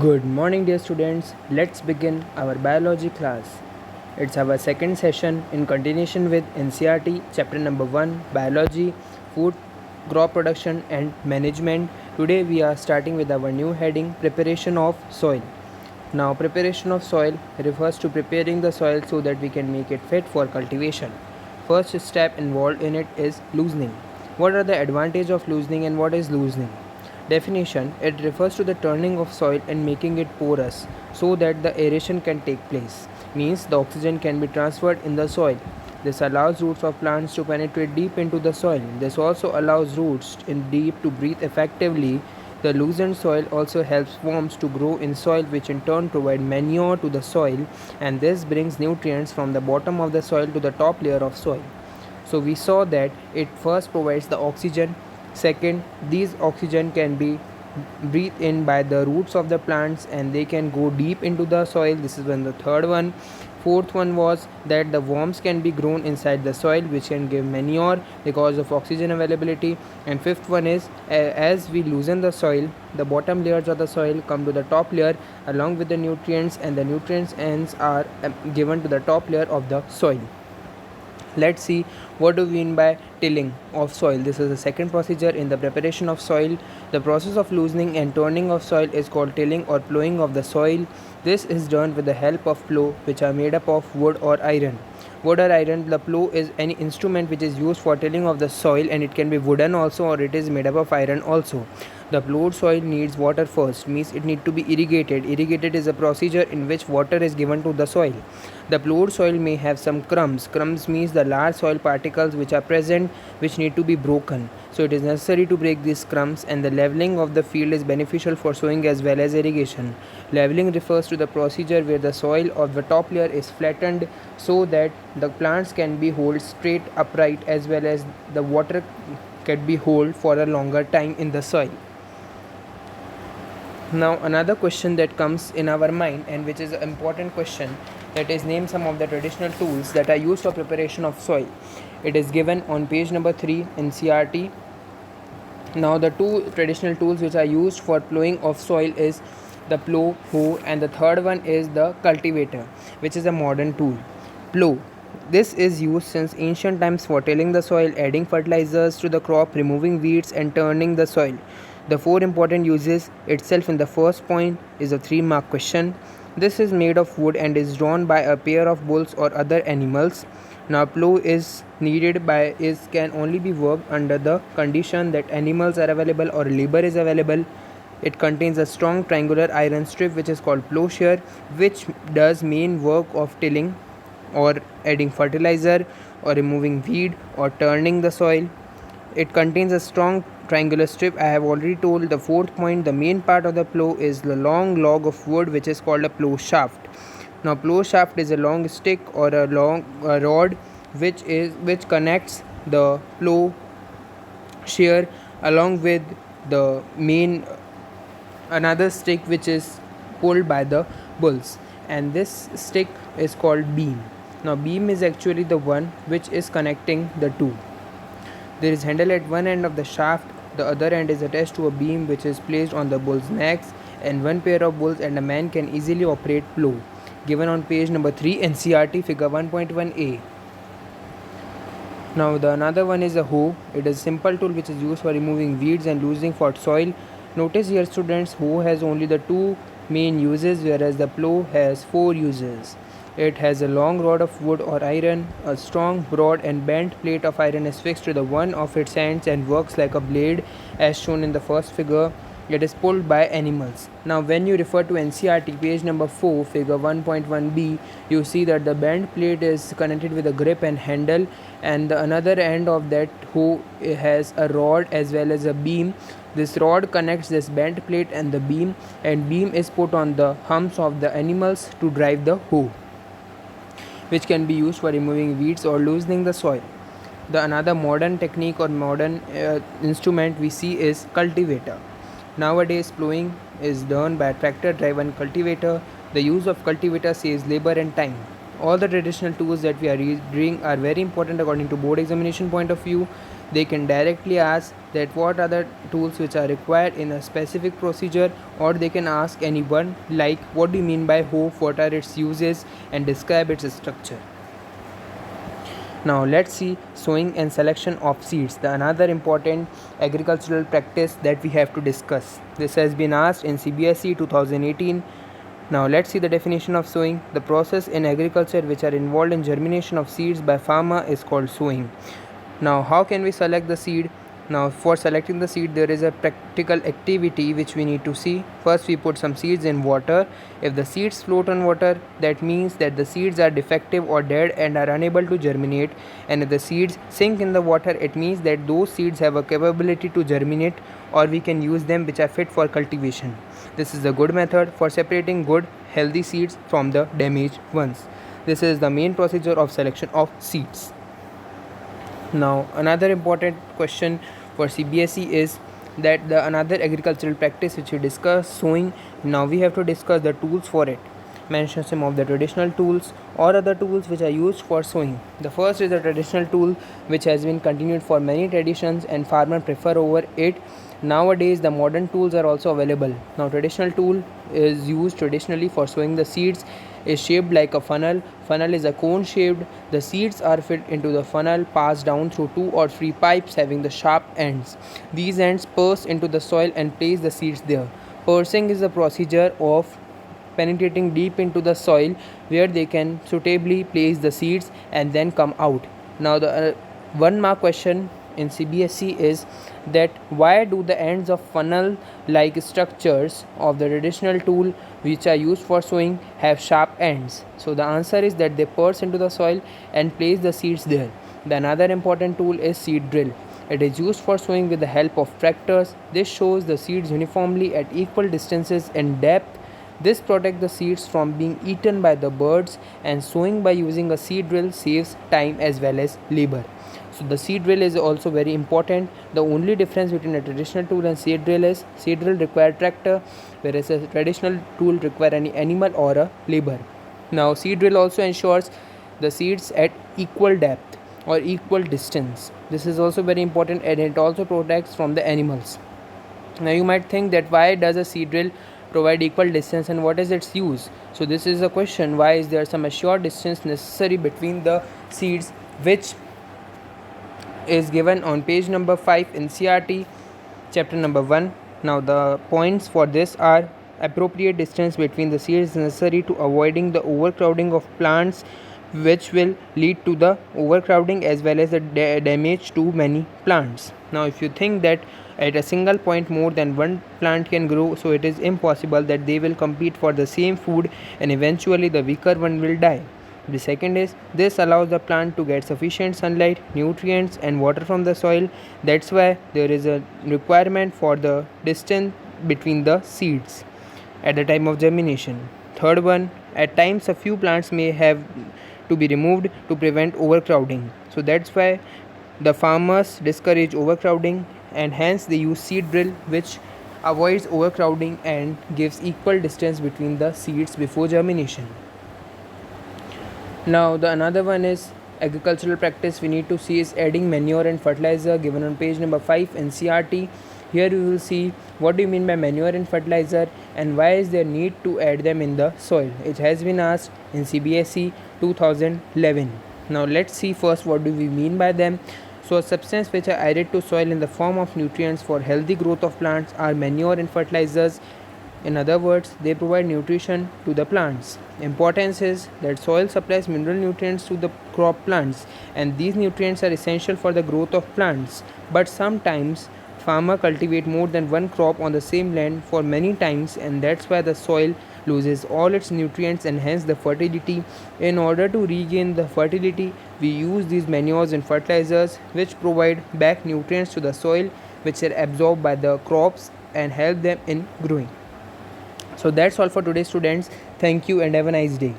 Good morning, dear students. Let's begin our biology class. It's our second session in continuation with NCERT, chapter number 1, Biology, Food, Crop Production and Management. Today we are starting with our new heading, Preparation of Soil. Now, preparation of soil refers to preparing the soil so that we can make it fit for cultivation. First step involved in it is loosening. What are the advantages of loosening and what is loosening? Definition: it refers to the turning of soil and making it porous so that the aeration can take place. Means the oxygen can be transferred in the soil. This allows roots of plants to penetrate deep into the soil. This also allows roots in deep to breathe effectively. The loosened soil also helps worms to grow in soil, which in turn provide manure to the soil, and this brings nutrients from the bottom of the soil to the top layer of soil. So we saw that it first provides the oxygen. Second, these oxygen can be breathed in by the roots of the plants and they can go deep into the soil. This is when the third one. Fourth one was that the worms can be grown inside the soil, which can give manure because of oxygen availability. And fifth one is as we loosen the soil, the bottom layers of the soil come to the top layer along with the nutrients, and the nutrients ends are given to the top layer of the soil. Let's see what do we mean by tilling of soil. This is the second procedure in the preparation of soil. The process of loosening and turning of soil is called tilling or plowing of the soil. This is done with the help of plow, which are made up of wood or iron. Wood or iron, the plow is any instrument which is used for tilling of the soil, and it can be wooden also or it is made up of iron also. The plowed soil needs water first, means it need to be irrigated. Irrigated is a procedure in which water is given to the soil. The plowed soil may have some crumbs. Crumbs means the large soil particles which are present, which need to be broken. So it is necessary to break these crumbs, and the leveling of the field is beneficial for sowing as well as irrigation. Leveling refers to the procedure where the soil of the top layer is flattened so that the plants can be held straight upright as well as the water can be held for a longer time in the soil. Now another question that comes in our mind, and which is an important question, that is, name some of the traditional tools that are used for preparation of soil. It is given on page number 3 in CRT. Now the two traditional tools which are used for plowing of soil is the plow, hoe, and the third one is the cultivator, which is a modern tool. Plow. This is used since ancient times for tilling the soil, adding fertilizers to the crop, removing weeds and turning the soil. The four important uses itself in the first point is a 3-mark question. This is made of wood and is drawn by a pair of bulls or other animals. Now plow is needed by can only be worked under the condition that animals are available or labor is available. It contains a strong triangular iron strip which is called plowshare, which does main work of tilling or adding fertilizer or removing weed or turning the soil. It contains a strong triangular strip. I have already told the fourth point. The main part of the plow is the long log of wood which is called a plow shaft. Now plow shaft is a long stick or a rod which connects the plow share along with the main another stick which is pulled by the bulls, and this stick is called beam. Now beam is actually the one which is connecting the two. There is handle at one end of the shaft. The other end is attached to a beam which is placed on the bull's necks, and one pair of bulls and a man can easily operate plow. Given on page number 3 NCERT figure 1.1a. Now the another one is a hoe. It is a simple tool which is used for removing weeds and loosening for soil. Notice here students, hoe has only the two main uses, whereas the plow has 4 uses. It has a long rod of wood or iron. A strong, broad and bent plate of iron is fixed to the one of its ends and works like a blade as shown in the first figure. It is pulled by animals. Now when you refer to NCERT page number 4 figure 1.1b, you see that the bent plate is connected with a grip and handle, and the another end of that hoe has a rod as well as a beam. This rod connects this bent plate and the beam, and beam is put on the humps of the animals to drive the hoe, which can be used for removing weeds or loosening the soil. The another modern technique or modern instrument we see is cultivator. Nowadays plowing is done by a tractor driven cultivator. The use of cultivator saves labor and time. All the traditional tools that we are doing are very important according to board examination point of view. they can directly ask that what are the tools which are required in a specific procedure, or they can ask anyone like what do you mean by hoe, what are its uses, and describe its structure. Now let's see sowing and selection of seeds, the another important agricultural practice that we have to discuss. This has been asked in CBSE 2018. Now let's see the definition of sowing. The process in agriculture which are involved in germination of seeds by farmer is called sowing. Now how can we select the seed? Now for selecting the seed there is a practical activity which we need to see. First we put some seeds in water. If the seeds float on water, that means that the seeds are defective or dead and are unable to germinate, and if the seeds sink in the water, it means that those seeds have a capability to germinate, or we can use them which are fit for cultivation. This is a good method for separating good healthy seeds from the damaged ones. This is the main procedure of selection of seeds. Now another important question for CBSE is that the another agricultural practice which we discuss, sowing. Now we have to discuss the tools for it. Mention some of the traditional tools or other tools which are used for sowing. The first is a traditional tool which has been continued for many traditions and farmers prefer over it. Nowadays the modern tools are also available. Now traditional tool is used traditionally for sowing the seeds, is shaped like a funnel. Funnel is a cone shaped. The seeds are fed into the funnel, passed down through 2 or 3 pipes having the sharp ends. These ends purse into the soil and place the seeds there. Pursing is the procedure of penetrating deep into the soil where they can suitably place the seeds and then come out. Now the 1 mark question in CBSE is that why do the ends of funnel like structures of the traditional tool which are used for sowing have sharp ends? So the answer is that they purse into the soil and place the seeds there. The another important tool is seed drill. It is used for sowing with the help of tractors. This shows the seeds uniformly at equal distances and depth. This protects the seeds from being eaten by the birds, and sowing by using a seed drill saves time as well as labor. So the seed drill is also very important. The only difference between a traditional tool and seed drill is seed drill require tractor, whereas a traditional tool require any animal or a labor. Now seed drill also ensures the seeds at equal depth or equal distance. This is also very important, and it also protects from the animals. Now you might think that why does a seed drill provide equal distance and what is its use? So this is a question, why is there some assured distance necessary between the seeds, which is given on page number 5 NCERT chapter number 1. Now the points for this are: appropriate distance between the seeds is necessary to avoiding the overcrowding of plants which will lead to the overcrowding as well as the damage to many plants. Now if you think that at a single point more than one plant can grow, so it is impossible that they will compete for the same food and eventually the weaker one will die. The second is, this allows the plant to get sufficient sunlight, nutrients and water from the soil. That's why there is a requirement for the distance between the seeds at the time of germination. Third one, at times a few plants may have to be removed to prevent overcrowding. So that's why the farmers discourage overcrowding, and hence they use seed drill which avoids overcrowding and gives equal distance between the seeds before germination. Now the another one is agricultural practice we need to see is adding manure and fertilizer, given on page number 5 NCERT. Here we will see what do you mean by manure and fertilizer and why is there need to add them in the soil. It has been asked in CBSE 2011. Now let's see first what do we mean by them. So a substance which are added to soil in the form of nutrients for healthy growth of plants are manure and fertilizers. In other words, they provide nutrition to the plants. Importance is that soil supplies mineral nutrients to the crop plants, and these nutrients are essential for the growth of plants. But sometimes farmers cultivate more than one crop on the same land for many times, and that's why the soil loses all its nutrients and hence the fertility. In order to regain the fertility, we use these manures and fertilizers which provide back nutrients to the soil, which are absorbed by the crops and help them in growing. So that's all for today, students. Thank you and have a nice day.